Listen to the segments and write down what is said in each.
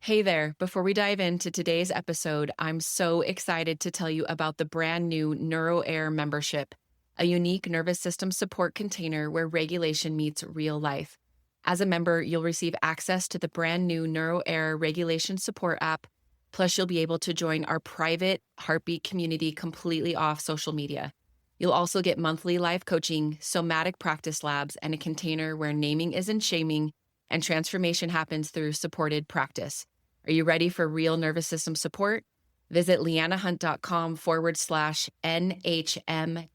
Hey there. Before we dive into today's episode, I'm so excited to tell you about the brand new NeuroAir membership, a unique nervous system support container where regulation meets real life. As a member, you'll receive access to the brand new NeuroAir regulation support app. Plus, you'll be able to join our private heartbeat community completely off social media. You'll also get monthly live coaching, somatic practice labs, and a container where naming isn't shaming and transformation happens through supported practice. Are you ready for real nervous system support? Visit leannahunt.com/NHM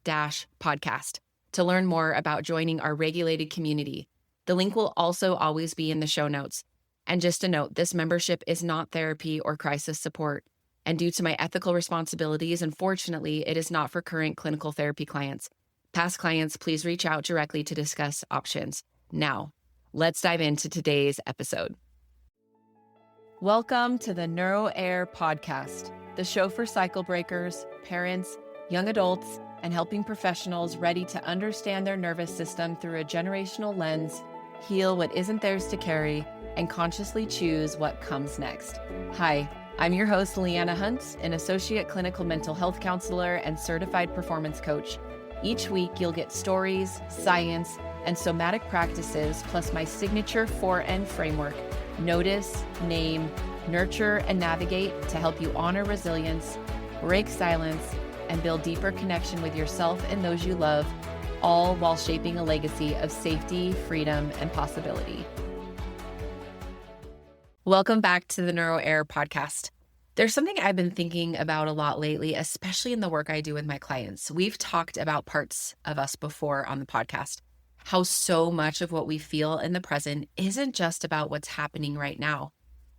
podcast to learn more about joining our regulated community. The link will also always be in the show notes. And just a note, this membership is not therapy or crisis support. And due to my ethical responsibilities, unfortunately, it is not for current clinical therapy clients. Past clients, please reach out directly to discuss options. Now, let's dive into today's episode. Welcome to the NeuroAir podcast, the show for cycle breakers, parents, young adults, and helping professionals ready to understand their nervous system through a generational lens, heal what isn't theirs to carry, and consciously choose what comes next. Hi, I'm your host, Leanna Hunt, an associate clinical mental health counselor and certified performance coach. Each week, you'll get stories, science, and somatic practices, plus my signature 4N framework: notice, name, nurture, and navigate to help you honor resilience, break silence, and build deeper connection with yourself and those you love, all while shaping a legacy of safety, freedom, and possibility. Welcome back to the NeuroAir podcast. There's something I've been thinking about a lot lately, especially in the work I do with my clients. We've talked about parts of us before on the podcast, how so much of what we feel in the present isn't just about what's happening right now.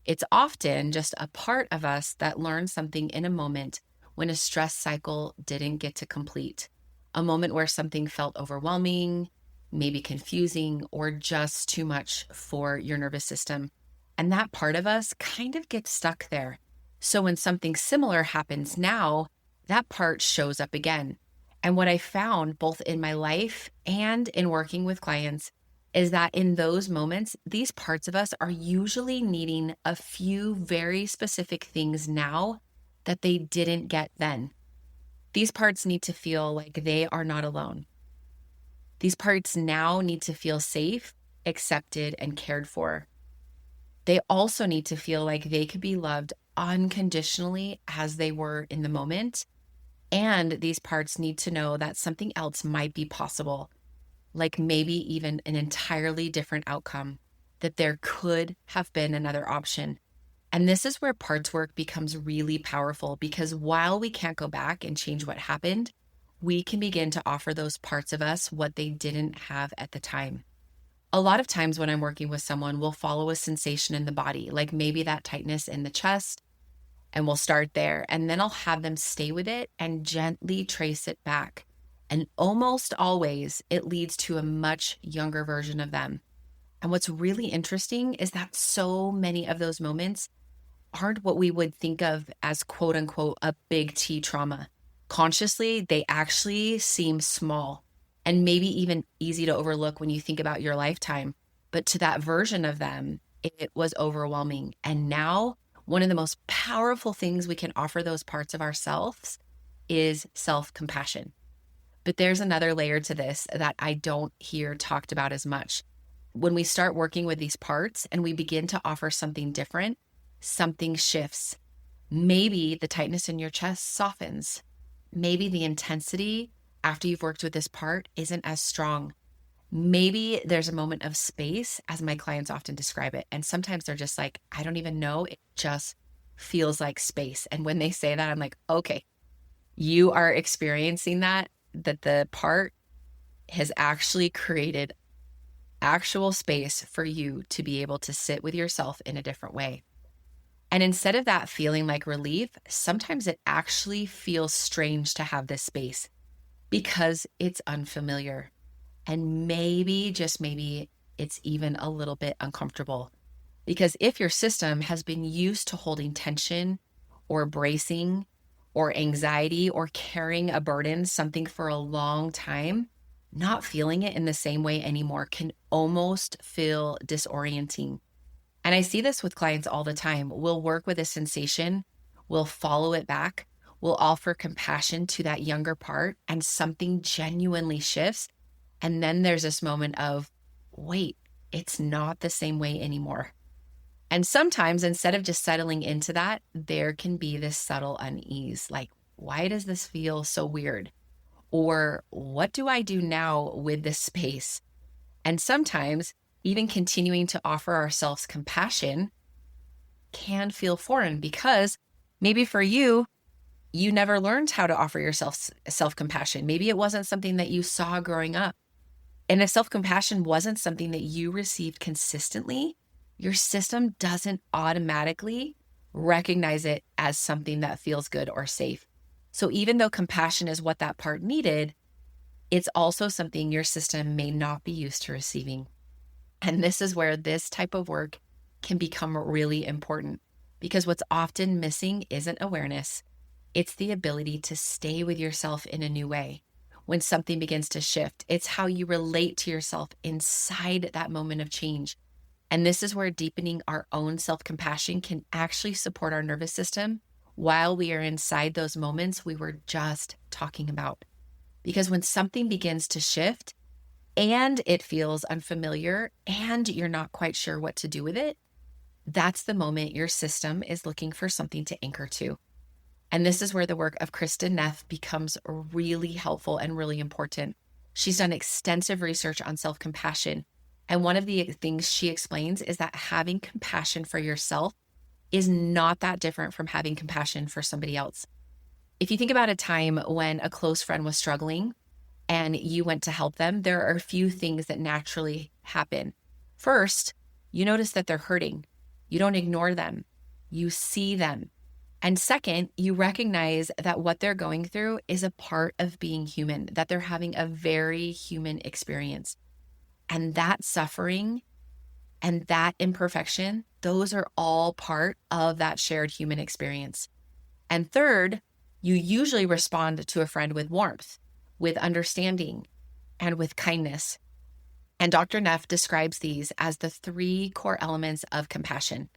It's often just a part of us that learned something in a moment when a stress cycle didn't get to complete, a moment where something felt overwhelming, maybe confusing, or just too much for your nervous system. And that part of us kind of gets stuck there. So when something similar happens now, that part shows up again. And what I found both in my life and in working with clients is that in those moments, these parts of us are usually needing a few very specific things now that they didn't get then. These parts need to feel like they are not alone. These parts now need to feel safe, accepted, and cared for. They also need to feel like they could be loved unconditionally as they were in the moment. And these parts need to know that something else might be possible, like maybe even an entirely different outcome, that there could have been another option. And this is where parts work becomes really powerful, because while we can't go back and change what happened, we can begin to offer those parts of us what they didn't have at the time. A lot of times when I'm working with someone, we'll follow a sensation in the body, like maybe that tightness in the chest, and we'll start there. And then I'll have them stay with it and gently trace it back. And almost always it leads to a much younger version of them. And what's really interesting is that so many of those moments aren't what we would think of as quote unquote a big T trauma. Consciously, they actually seem small and maybe even easy to overlook when you think about your lifetime. But to that version of them, it was overwhelming. And now, one of the most powerful things we can offer those parts of ourselves is self-compassion. But there's another layer to this that I don't hear talked about as much. When we start working with these parts and we begin to offer something different, something shifts. Maybe the tightness in your chest softens. Maybe the intensity after you've worked with this part isn't as strong. Maybe there's a moment of space, as my clients often describe it. And sometimes they're just like, I don't even know. It just feels like space. And when they say that, I'm like, okay, you are experiencing that the part has actually created actual space for you to be able to sit with yourself in a different way. And instead of that feeling like relief, sometimes it actually feels strange to have this space because it's unfamiliar. And maybe, just maybe, it's even a little bit uncomfortable. Because if your system has been used to holding tension or bracing or anxiety or carrying a burden, something for a long time, not feeling it in the same way anymore can almost feel disorienting. And I see this with clients all the time. We'll work with a sensation, we'll follow it back, we'll offer compassion to that younger part, and something genuinely shifts. And then there's this moment of, wait, it's not the same way anymore. And sometimes instead of just settling into that, there can be this subtle unease like, why does this feel so weird? Or what do I do now with this space? And sometimes even continuing to offer ourselves compassion can feel foreign because maybe for you, you never learned how to offer yourself self-compassion. Maybe it wasn't something that you saw growing up. And if self-compassion wasn't something that you received consistently, your system doesn't automatically recognize it as something that feels good or safe. So even though compassion is what that part needed, it's also something your system may not be used to receiving. And this is where this type of work can become really important because what's often missing isn't awareness. It's the ability to stay with yourself in a new way. When something begins to shift, it's how you relate to yourself inside that moment of change. And this is where deepening our own self-compassion can actually support our nervous system while we are inside those moments we were just talking about. Because when something begins to shift and it feels unfamiliar and you're not quite sure what to do with it, that's the moment your system is looking for something to anchor to. And this is where the work of Kristen Neff becomes really helpful and really important. She's done extensive research on self-compassion. And one of the things she explains is that having compassion for yourself is not that different from having compassion for somebody else. If you think about a time when a close friend was struggling and you went to help them, there are a few things that naturally happen. First, you notice that they're hurting. You don't ignore them. You see them. And second, you recognize that what they're going through is a part of being human, that they're having a very human experience. And that suffering and that imperfection, those are all part of that shared human experience. And third, you usually respond to a friend with warmth, with understanding, and with kindness. And Dr. Neff describes these as the three core elements of compassion.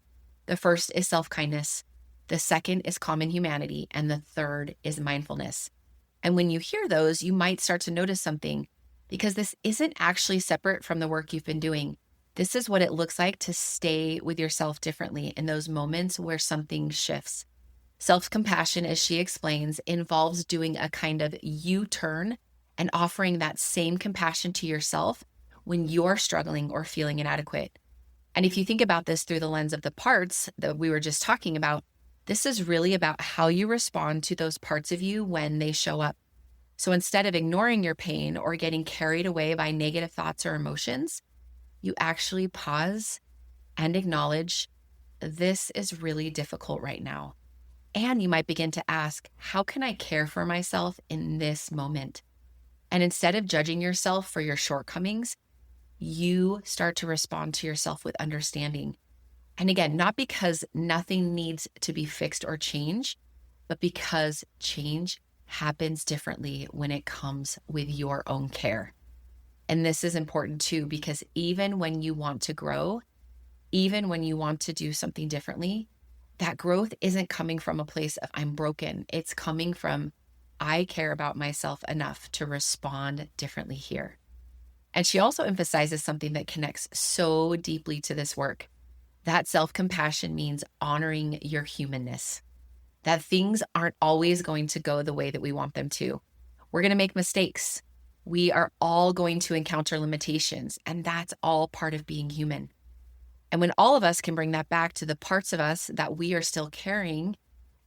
The first is self-kindness. The second is common humanity, and the third is mindfulness. And when you hear those, you might start to notice something because this isn't actually separate from the work you've been doing. This is what it looks like to stay with yourself differently in those moments where something shifts. Self-compassion, as she explains, involves doing a kind of U-turn and offering that same compassion to yourself when you're struggling or feeling inadequate. And if you think about this through the lens of the parts that we were just talking about, this is really about how you respond to those parts of you when they show up. So instead of ignoring your pain or getting carried away by negative thoughts or emotions, you actually pause and acknowledge, this is really difficult right now. And you might begin to ask, how can I care for myself in this moment? And instead of judging yourself for your shortcomings, you start to respond to yourself with understanding. And again, not because nothing needs to be fixed or changed, but because change happens differently when it comes with your own care. And this is important too, because even when you want to grow, even when you want to do something differently, that growth isn't coming from a place of I'm broken. It's coming from I care about myself enough to respond differently here. And she also emphasizes something that connects so deeply to this work. That self-compassion means honoring your humanness, that things aren't always going to go the way that we want them to. We're going to make mistakes. We are all going to encounter limitations, and that's all part of being human. And when all of us can bring that back to the parts of us that we are still carrying,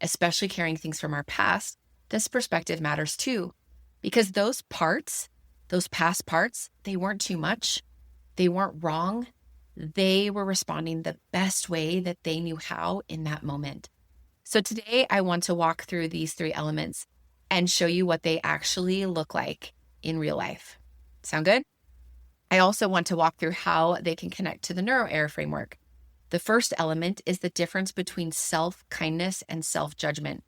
especially carrying things from our past, this perspective matters too, because those parts, those past parts, they weren't too much. They weren't wrong. They were responding the best way that they knew how in that moment. So today I want to walk through these three elements and show you what they actually look like in real life. Sound good? I also want to walk through how they can connect to the NeuroAir framework. The first element is the difference between self-kindness and self-judgment.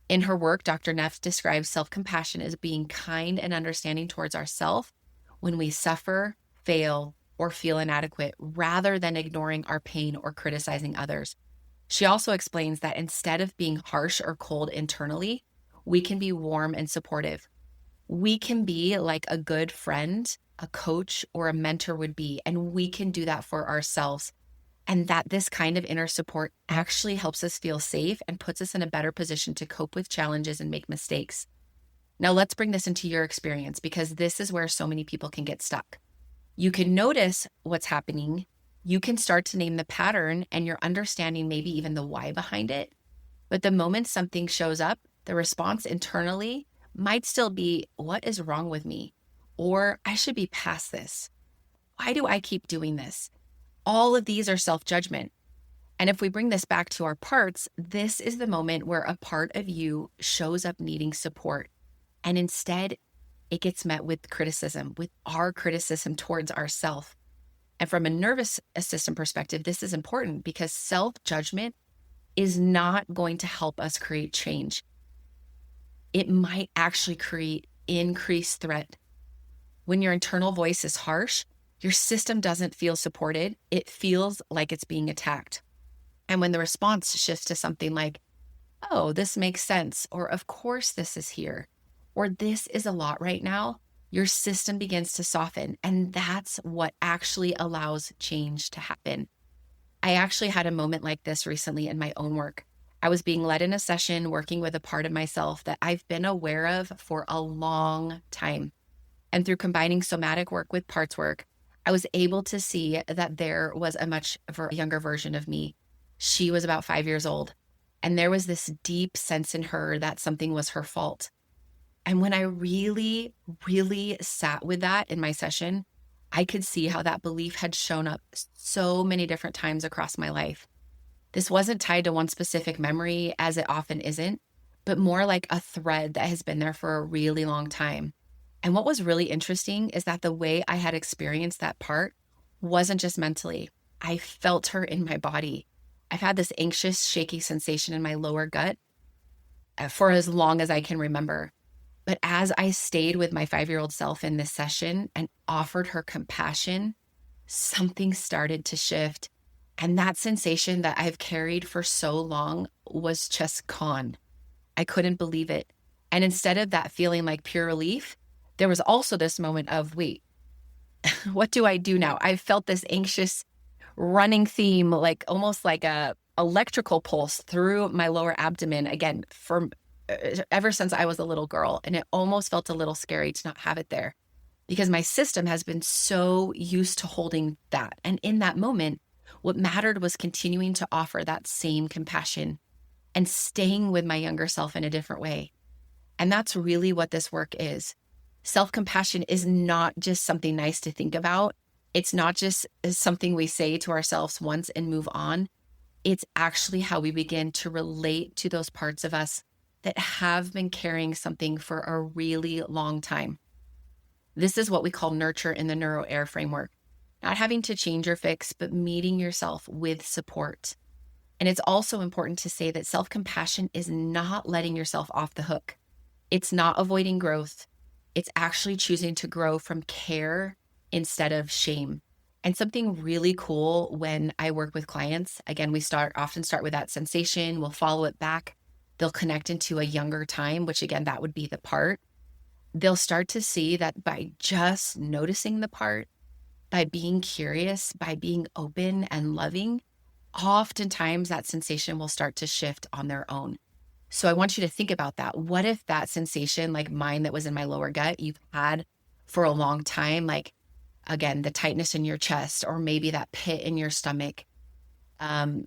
In her work, Dr. Neff describes self-compassion as being kind and understanding towards ourselves when we suffer, fail, or feel inadequate rather than ignoring our pain or criticizing others. She also explains that instead of being harsh or cold internally, we can be warm and supportive. We can be like a good friend, a coach, or a mentor would be, and we can do that for ourselves. And that this kind of inner support actually helps us feel safe and puts us in a better position to cope with challenges and make mistakes. Now, let's bring this into your experience because this is where so many people can get stuck. You can notice what's happening. You can start to name the pattern and you're understanding maybe even the why behind it. But the moment something shows up, the response internally might still be, what is wrong with me? Or I should be past this. Why do I keep doing this? All of these are self-judgment. And if we bring this back to our parts, this is the moment where a part of you shows up needing support. And instead, it gets met with criticism, with our criticism towards ourselves. And from a nervous system perspective, this is important because self-judgment is not going to help us create change. It might actually create increased threat. When your internal voice is harsh, your system doesn't feel supported. It feels like it's being attacked. And when the response shifts to something like, oh, this makes sense, or of course this is here, or this is a lot right now, your system begins to soften. And that's what actually allows change to happen. I actually had a moment like this recently in my own work. I was being led in a session working with a part of myself that I've been aware of for a long time. And through combining somatic work with parts work, I was able to see that there was a much younger version of me. She was about 5 years old. And there was this deep sense in her that something was her fault. And when I really, really sat with that in my session, I could see how that belief had shown up so many different times across my life. This wasn't tied to one specific memory, as it often isn't, but more like a thread that has been there for a really long time. And what was really interesting is that the way I had experienced that part wasn't just mentally. I felt her in my body. I've had this anxious, shaky sensation in my lower gut for as long as I can remember. But as I stayed with my 5-year-old self in this session and offered her compassion, something started to shift. And that sensation that I've carried for so long was just gone. I couldn't believe it. And instead of that feeling like pure relief, there was also this moment of, wait, what do I do now? I felt this anxious running theme, like almost like a electrical pulse through my lower abdomen, again, from ever since I was a little girl. And it almost felt a little scary to not have it there because my system has been so used to holding that. And in that moment, what mattered was continuing to offer that same compassion and staying with my younger self in a different way. And that's really what this work is. Self-compassion is not just something nice to think about. It's not just something we say to ourselves once and move on. It's actually how we begin to relate to those parts of us that have been carrying something for a really long time. This is what we call nurture in the neuro-air framework. Not having to change or fix, but meeting yourself with support. And it's also important to say that self-compassion is not letting yourself off the hook. It's not avoiding growth. It's actually choosing to grow from care instead of shame. And something really cool when I work with clients, again, we often start with that sensation. We'll follow it back. They'll connect into a younger time, which again, that would be the part. They'll start to see that by just noticing the part, by being curious, by being open and loving, oftentimes that sensation will start to shift on their own. So I want you to think about that. What if that sensation, like mine that was in my lower gut, you've had for a long time, like, again, the tightness in your chest, or maybe that pit in your stomach.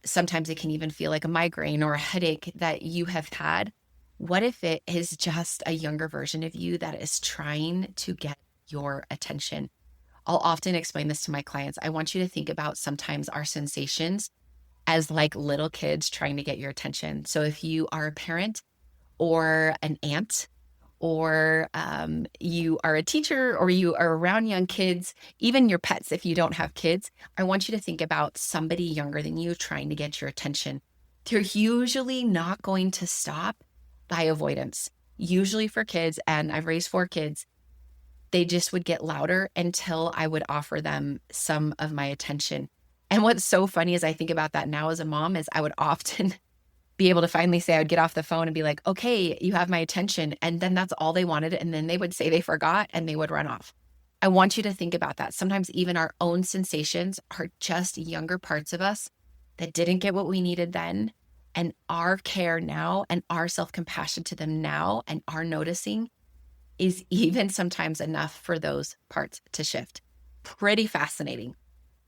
Sometimes it can even feel like a migraine or a headache that you have had. What if it is just a younger version of you that is trying to get your attention? I'll often explain this to my clients. I want you to think about sometimes our sensations as like little kids trying to get your attention. So if you are a parent or an aunt, or you are a teacher, or you are around young kids, even your pets, if you don't have kids, I want you to think about somebody younger than you trying to get your attention. They're usually not going to stop by avoidance. Usually for kids, and I've raised 4 kids, they just would get louder until I would offer them some of my attention. And what's so funny as I think about that now as a mom is I would often be able to finally say, I would get off the phone and be like, okay, you have my attention. And then that's all they wanted. And then they would say they forgot and they would run off. I want you to think about that. Sometimes even our own sensations are just younger parts of us that didn't get what we needed then. And our care now and our self-compassion to them now and our noticing is even sometimes enough for those parts to shift. Pretty fascinating.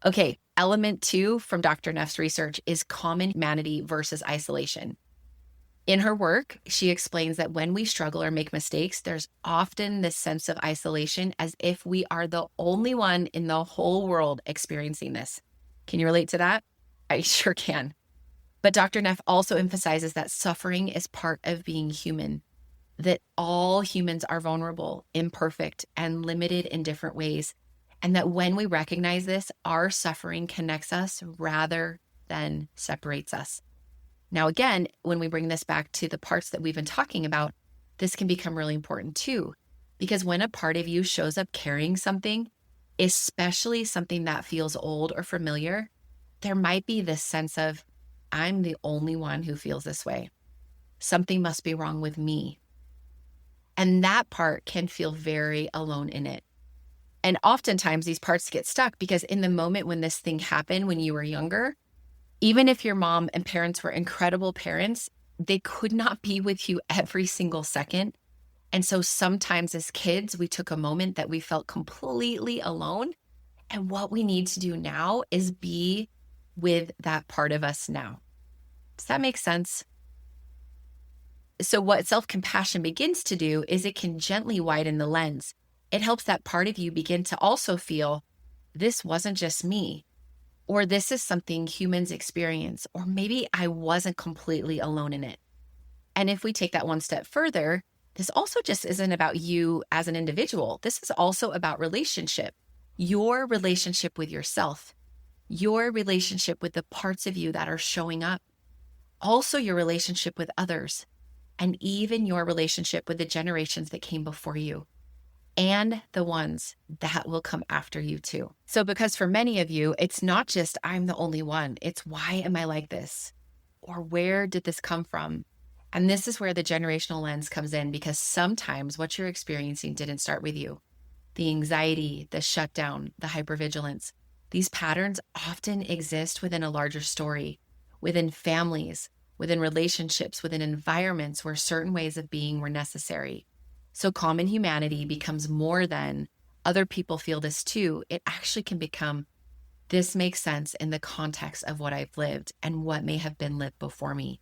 Okay, element 2 from Dr. Neff's research is common humanity versus isolation. In her work, she explains that when we struggle or make mistakes, there's often this sense of isolation as if we are the only one in the whole world experiencing this. Can you relate to that? I sure can. But Dr. Neff also emphasizes that suffering is part of being human, that all humans are vulnerable, imperfect, and limited in different ways. And that when we recognize this, our suffering connects us rather than separates us. Now, again, when we bring this back to the parts that we've been talking about, this can become really important too, because when a part of you shows up carrying something, especially something that feels old or familiar, there might be this sense of, I'm the only one who feels this way. Something must be wrong with me. And that part can feel very alone in it. And oftentimes these parts get stuck because in the moment when this thing happened when you were younger, even if your mom and parents were incredible parents, they could not be with you every single second. And so sometimes as kids, we took a moment that we felt completely alone. And what we need to do now is be with that part of us now. Does that make sense? So what self-compassion begins to do is it can gently widen the lens. It helps that part of you begin to also feel, this wasn't just me, or this is something humans experience, or maybe I wasn't completely alone in it. And if we take that one step further, this also just isn't about you as an individual. This is also about relationship, your relationship with yourself, your relationship with the parts of you that are showing up, also your relationship with others, and even your relationship with the generations that came before you, and the ones that will come after you too. So because for many of you, it's not just I'm the only one, it's why am I like this? Or where did this come from? And this is where the generational lens comes in, because sometimes what you're experiencing didn't start with you. The anxiety, the shutdown, the hypervigilance, these patterns often exist within a larger story, within families, within relationships, within environments where certain ways of being were necessary. So common humanity becomes more than other people feel this too. It actually can become, this makes sense in the context of what I've lived and what may have been lived before me.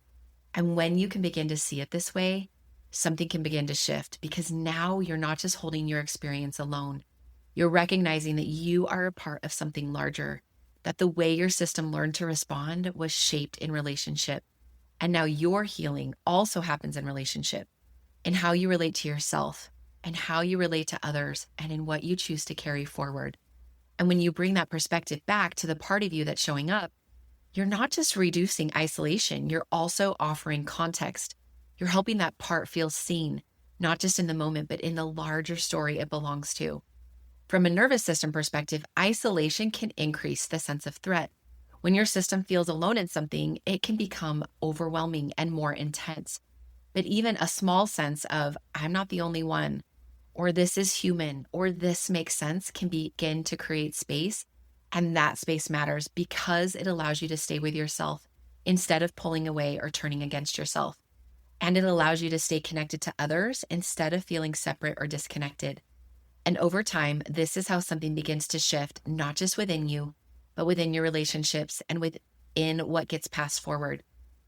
And when you can begin to see it this way, something can begin to shift, because now you're not just holding your experience alone. You're recognizing that you are a part of something larger, that the way your system learned to respond was shaped in relationship. And now your healing also happens in relationship, in how you relate to yourself and how you relate to others and in what you choose to carry forward. And when you bring that perspective back to the part of you that's showing up, you're not just reducing isolation, you're also offering context. You're helping that part feel seen, not just in the moment, but in the larger story it belongs to. From a nervous system perspective, isolation can increase the sense of threat. When your system feels alone in something, it can become overwhelming and more intense. But even a small sense of, I'm not the only one, or this is human, or this makes sense, can begin to create space. And that space matters because it allows you to stay with yourself instead of pulling away or turning against yourself. And it allows you to stay connected to others instead of feeling separate or disconnected. And over time, this is how something begins to shift, not just within you, but within your relationships and within what gets passed forward.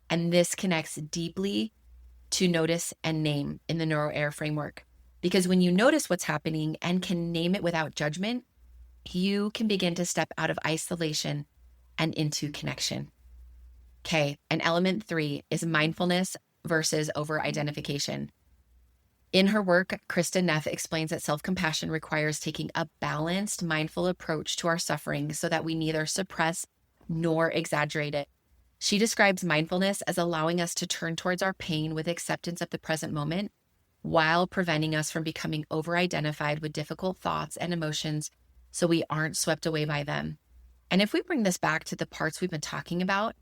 And this connects deeply to notice and name in the NeuroAir framework. Because when you notice what's happening and can name it without judgment, you can begin to step out of isolation and into connection. Okay, and element 3 is mindfulness versus over-identification. In her work, Kristen Neff explains that self-compassion requires taking a balanced, mindful approach to our suffering so that we neither suppress nor exaggerate it. She describes mindfulness as allowing us to turn towards our pain with acceptance of the present moment while preventing us from becoming over-identified with difficult thoughts and emotions so we aren't swept away by them. And if we bring this back to the parts we've been talking about,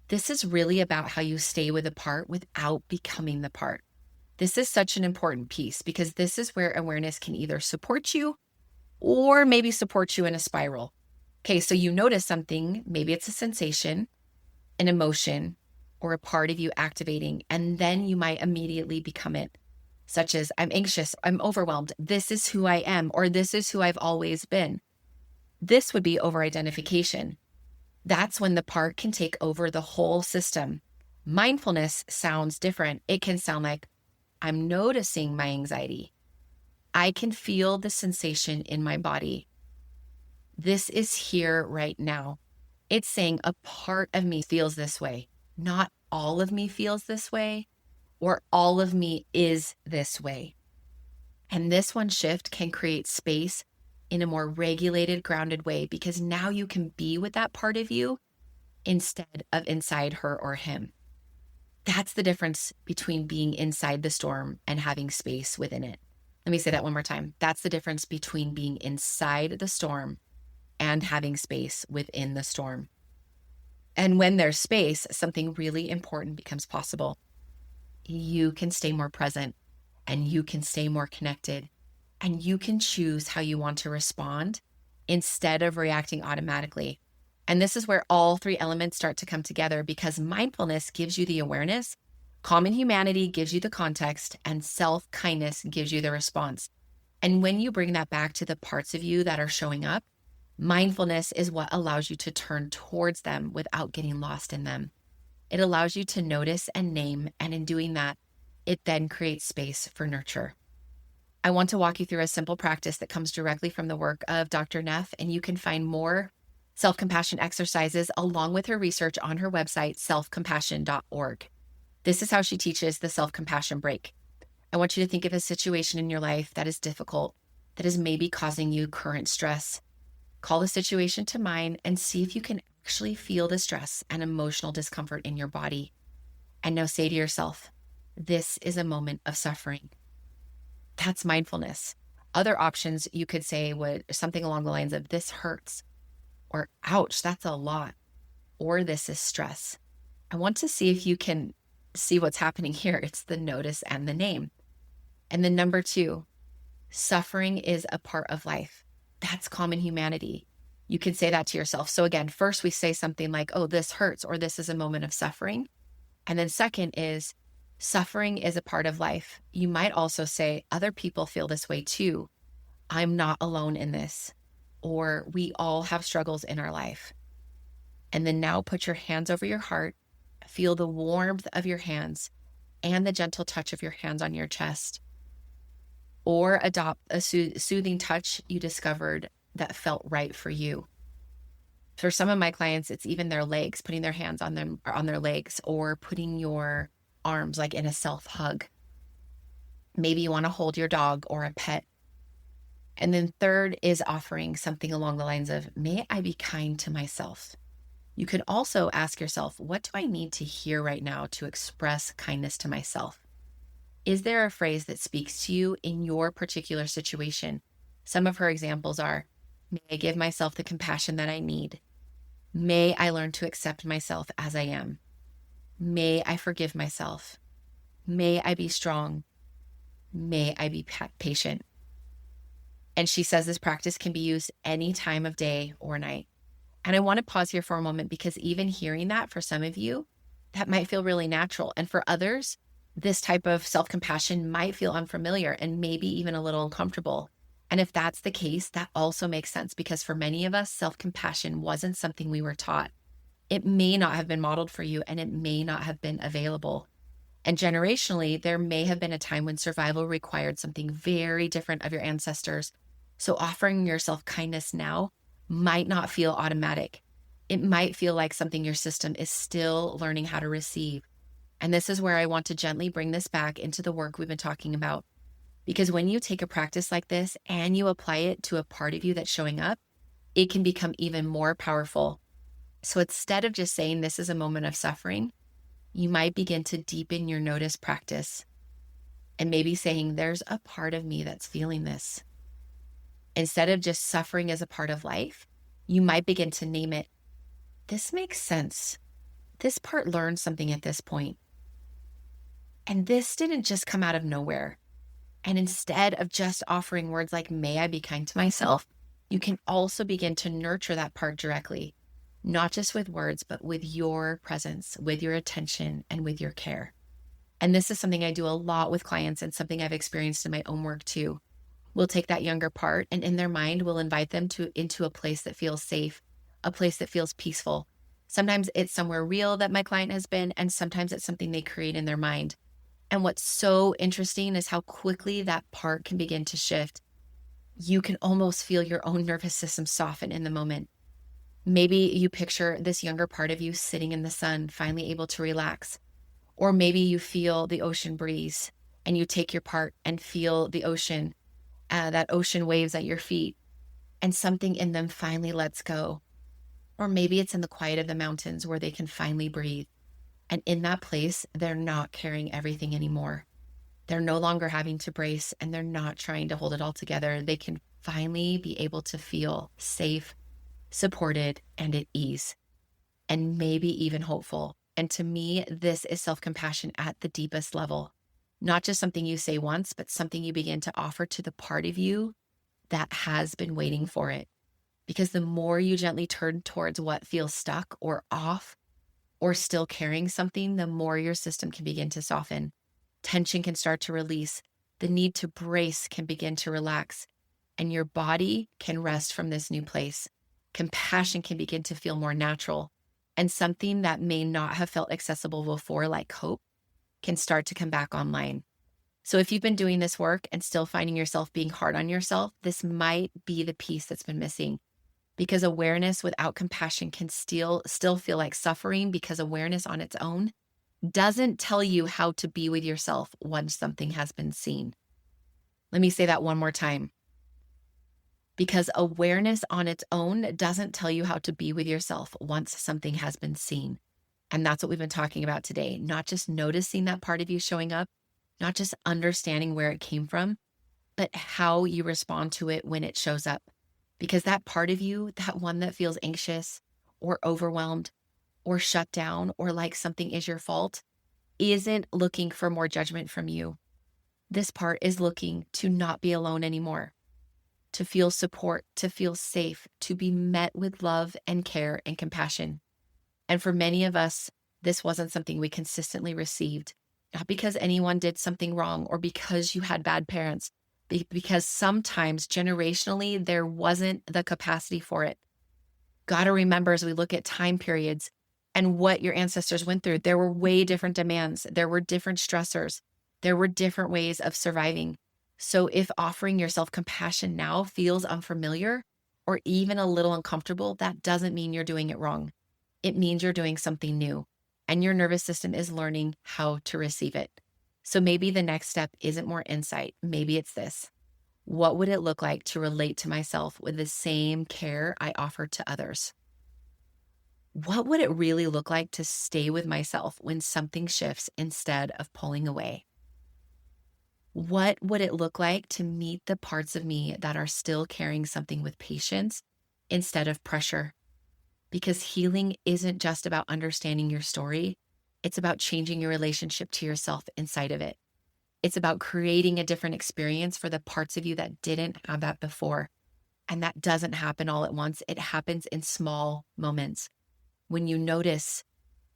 this is really about how you stay with a part without becoming the part. This is such an important piece because this is where awareness can either support you or maybe support you in a spiral. Okay, so you notice something, maybe it's a sensation, an emotion, or a part of you activating, and then you might immediately become it, such as I'm anxious, I'm overwhelmed, this is who I am, or this is who I've always been. This would be over-identification. That's when the part can take over the whole system. Mindfulness sounds different. It can sound like, I'm noticing my anxiety. I can feel the sensation in my body. This is here right now. It's saying a part of me feels this way. Not all of me feels this way, or all of me is this way. And this one shift can create space in a more regulated, grounded way because now you can be with that part of you instead of inside her or him. That's the difference between being inside the storm and having space within it. Let me say that one more time. That's the difference between being inside the storm and having space within the storm. And when there's space, something really important becomes possible. You can stay more present and you can stay more connected and you can choose how you want to respond instead of reacting automatically. And this is where all three elements start to come together because mindfulness gives you the awareness, common humanity gives you the context, and self-kindness gives you the response. And when you bring that back to the parts of you that are showing up, mindfulness is what allows you to turn towards them without getting lost in them. It allows you to notice and name, and in doing that, it then creates space for nurture. I want to walk you through a simple practice that comes directly from the work of Dr. Neff, and you can find more self-compassion exercises along with her research on her website, selfcompassion.org. This is how she teaches the self-compassion break. I want you to think of a situation in your life that is difficult, that is maybe causing you current stress. Call the situation to mind and see if you can actually feel the stress and emotional discomfort in your body. And now say to yourself, this is a moment of suffering. That's mindfulness. Other options you could say would something along the lines of this hurts, or ouch, that's a lot, or this is stress. I want to see if you can see what's happening here. It's the notice and the name. And then number 2, suffering is a part of life. That's common humanity. You can say that to yourself. So again, first we say something like, oh, this hurts, or this is a moment of suffering. And then second is, suffering is a part of life. You might also say, other people feel this way too. I'm not alone in this. Or we all have struggles in our life. And then now put your hands over your heart, feel the warmth of your hands and the gentle touch of your hands on your chest. Or adopt a soothing touch you discovered that felt right for you. For some of my clients, it's even their legs, putting their hands on them or on their legs, or putting your arms like in a self hug. Maybe you want to hold your dog or a pet. And then third is offering something along the lines of, may I be kind to myself? You could also ask yourself, what do I need to hear right now to express kindness to myself? Is there a phrase that speaks to you in your particular situation? Some of her examples are, may I give myself the compassion that I need? May I learn to accept myself as I am? May I forgive myself? May I be strong? May I be patient? And she says this practice can be used any time of day or night. And I want to pause here for a moment because even hearing that for some of you, that might feel really natural. And for others, this type of self-compassion might feel unfamiliar and maybe even a little uncomfortable. And if that's the case, that also makes sense because for many of us, self-compassion wasn't something we were taught. It may not have been modeled for you and it may not have been available. And generationally, there may have been a time when survival required something very different of your ancestors. So offering yourself kindness now might not feel automatic. It might feel like something your system is still learning how to receive. And this is where I want to gently bring this back into the work we've been talking about. Because when you take a practice like this and you apply it to a part of you that's showing up, it can become even more powerful. So instead of just saying this is a moment of suffering, you might begin to deepen your notice practice. and maybe saying, there's a part of me that's feeling this. Instead of just suffering as a part of life, you might begin to name it. This makes sense. This part learned something at this point. And this didn't just come out of nowhere. And instead of just offering words like, may I be kind to myself, you can also begin to nurture that part directly, not just with words, but with your presence, with your attention, and with your care. And this is something I do a lot with clients and something I've experienced in my own work too. We'll take that younger part and in their mind, we'll invite them into a place that feels safe, a place that feels peaceful. Sometimes it's somewhere real that my client has been, and sometimes it's something they create in their mind. And what's so interesting is how quickly that part can begin to shift. You can almost feel your own nervous system soften in the moment. Maybe you picture this younger part of you sitting in the sun, finally able to relax. Or maybe you feel the ocean breeze and you take your part and feel the ocean, that ocean waves at your feet, and something in them finally lets go. Or maybe it's in the quiet of the mountains where they can finally breathe. And in that place, they're not carrying everything anymore. They're no longer having to brace, and they're not trying to hold it all together. They can finally be able to feel safe, supported, and at ease, and maybe even hopeful. And to me, this is self-compassion at the deepest level. Not just something you say once, but something you begin to offer to the part of you that has been waiting for it. Because the more you gently turn towards what feels stuck or off or still carrying something, the more your system can begin to soften. Tension can start to release. The need to brace can begin to relax, and your body can rest from this new place. Compassion can begin to feel more natural, and something that may not have felt accessible before, like hope, can start to come back online. So if you've been doing this work and still finding yourself being hard on yourself, this might be the piece that's been missing. Because awareness without compassion can still feel like suffering, because awareness on its own doesn't tell you how to be with yourself once something has been seen. Let me say that one more time. Because awareness on its own doesn't tell you how to be with yourself once something has been seen. And that's what we've been talking about today. Not just noticing that part of you showing up, not just understanding where it came from, but how you respond to it when it shows up. Because that part of you, that one that feels anxious or overwhelmed or shut down or like something is your fault, isn't looking for more judgment from you. This part is looking to not be alone anymore, to feel support, to feel safe, to be met with love and care and compassion. And for many of us, this wasn't something we consistently received, not because anyone did something wrong or because you had bad parents, because sometimes generationally, there wasn't the capacity for it. Got to remember, as we look at time periods and what your ancestors went through, there were way different demands. There were different stressors. There were different ways of surviving. So if offering yourself compassion now feels unfamiliar or even a little uncomfortable, that doesn't mean you're doing it wrong. It means you're doing something new, and your nervous system is learning how to receive it. So maybe the next step isn't more insight. Maybe it's this. What would it look like to relate to myself with the same care I offer to others? What would it really look like to stay with myself when something shifts instead of pulling away? What would it look like to meet the parts of me that are still carrying something with patience instead of pressure? Because healing isn't just about understanding your story. It's about changing your relationship to yourself inside of it. It's about creating a different experience for the parts of you that didn't have that before. And that doesn't happen all at once. It happens in small moments. When you notice,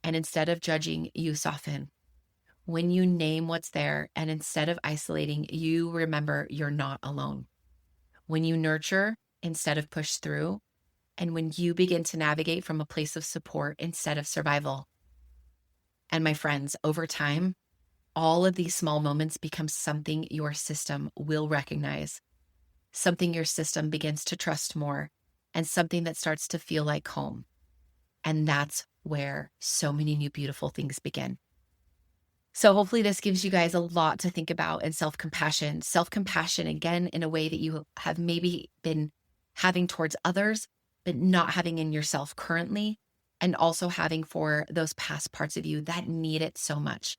and instead of judging, you soften. When you name what's there, and instead of isolating, you remember you're not alone. When you nurture instead of push through, and when you begin to navigate from a place of support instead of survival. And my friends, over time, all of these small moments become something your system will recognize, something your system begins to trust more, and something that starts to feel like home. And that's where so many new beautiful things begin. So hopefully this gives you guys a lot to think about in self-compassion. Self-compassion, again, in a way that you have maybe been having towards others, but not having in yourself currently, and also having for those past parts of you that need it so much.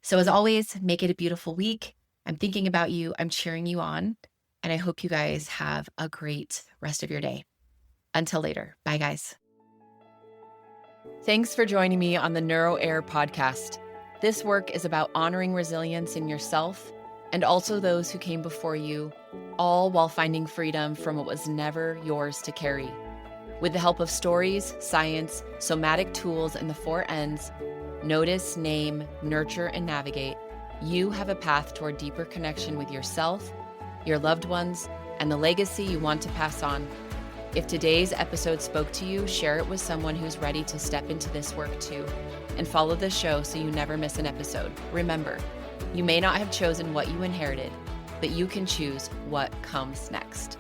So as always, make it a beautiful week. I'm thinking about you. I'm cheering you on. And I hope you guys have a great rest of your day. Until later. Bye, guys. Thanks for joining me on the Neuro Air podcast. This work is about honoring resilience in yourself and also those who came before you, all while finding freedom from what was never yours to carry. With the help of stories, science, somatic tools, and the 4 N's, notice, name, nurture, and navigate, you have a path toward deeper connection with yourself, your loved ones, and the legacy you want to pass on. If today's episode spoke to you, share it with someone who's ready to step into this work too, and follow the show so you never miss an episode. Remember, you may not have chosen what you inherited, but you can choose what comes next.